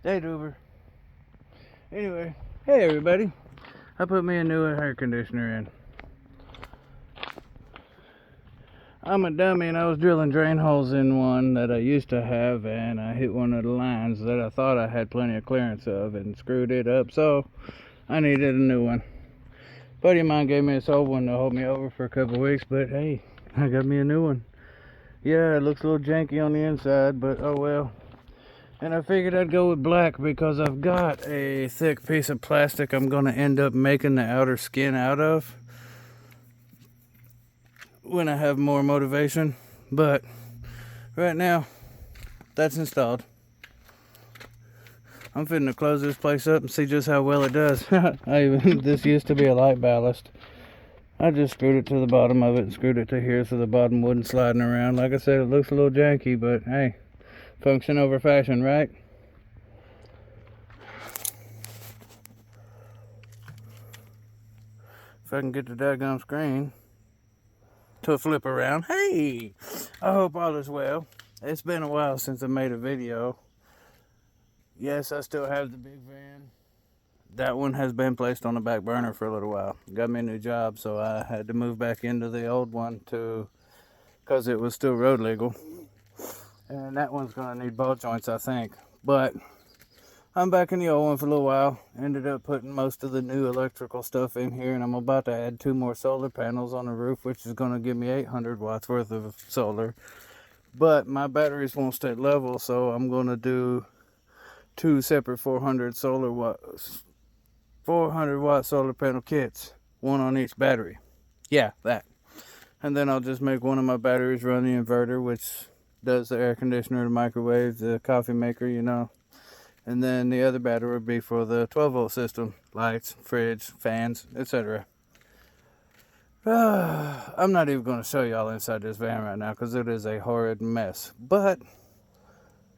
Hey, Duber. Anyway, hey everybody. I put me a new air conditioner in. I'm a dummy and I was drilling drain holes in one that I used to have, and I hit one of the lines that I thought I had plenty of clearance of and screwed it up, so I needed a new one. Buddy of mine gave me this old one to hold me over for a couple weeks, but hey, I got me a new one. Yeah, it looks a little janky on the inside, but oh well. And I figured I'd go with black because I've got a thick piece of plastic I'm going to end up making the outer skin out of when I have more motivation. But right now, that's installed. I'm fitting to close this place up and see just how well it does. This used to be a light ballast. I just screwed it to the bottom of it and screwed it to here so the bottom wasn't sliding around. Like I said, it looks a little janky, but hey, function over fashion, right? If I can get the daggone screen to flip around. Hey, I hope all is well. It's been a while since I made a video. Yes, I still have the big van. That one has been placed on the back burner for a little while. Got me a new job, so I had to move back into the old one because it was still road legal. And that one's gonna need ball joints, I think. But I'm back in the old one for a little while. Ended up putting most of the new electrical stuff in here, and I'm about to add 2 more solar panels on the roof, which is going to give me 800 watts worth of solar. But my batteries won't stay level, so I'm going to do 2 separate 400 watt solar panel kits, one on each battery. Yeah, that. And then I'll just make one of my batteries run the inverter, which does the air conditioner, the microwave, the coffee maker, you know. And then the other battery would be for the 12-volt system, lights, fridge, fans, etc. I'm not even going to show y'all inside this van right now because it is a horrid mess. But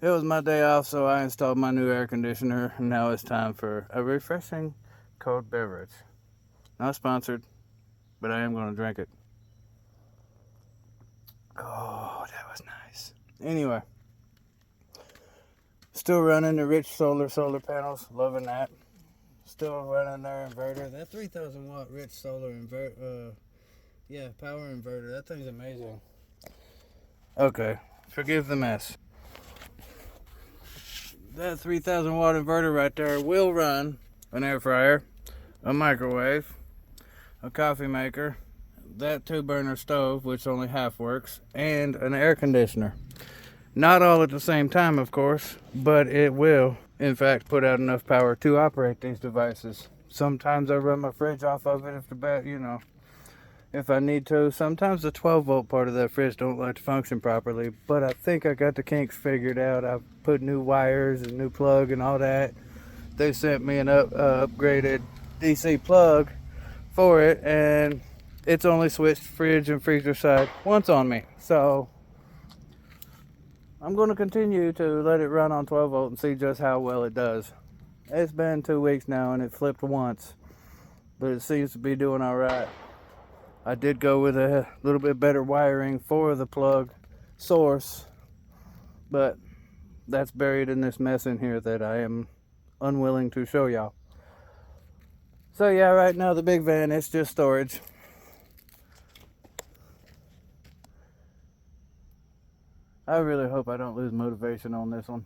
it was my day off, so I installed my new air conditioner. And now it's time for a refreshing cold beverage. Not sponsored, but I am going to drink it. Oh, that was nice. Anyway. Still running the Rich solar panels, loving that. Still running their inverter. That 3,000 watt Rich solar power inverter. That thing's amazing. Okay, forgive the mess. That 3,000 watt inverter right there will run an air fryer, a microwave, a coffee maker, that 2-burner stove, which only half works, and an air conditioner. Not all at the same time, of course, but it will, in fact, put out enough power to operate these devices. Sometimes I run my fridge off of it if I need to. Sometimes the 12-volt part of that fridge don't like to function properly, but I think I got the kinks figured out. I've put new wires and new plug and all that. They sent me an upgraded DC plug for it, and it's only switched fridge and freezer side once on me. So I'm going to continue to let it run on 12 volt and see just how well it does. It's been 2 weeks now and it flipped once, but it seems to be doing alright. I did go with a little bit better wiring for the plug source, but that's buried in this mess in here that I am unwilling to show y'all. So yeah, right now the big van, it's just storage. I really hope I don't lose motivation on this one.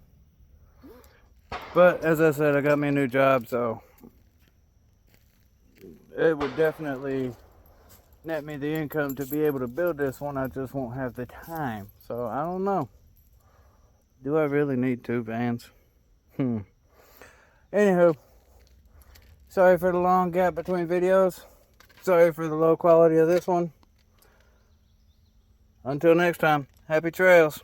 But as I said, I got me a new job, so it would definitely net me the income to be able to build this one. I just won't have the time. So I don't know. Do I really need 2 vans? Anywho, sorry for the long gap between videos. Sorry for the low quality of this one. Until next time, happy trails.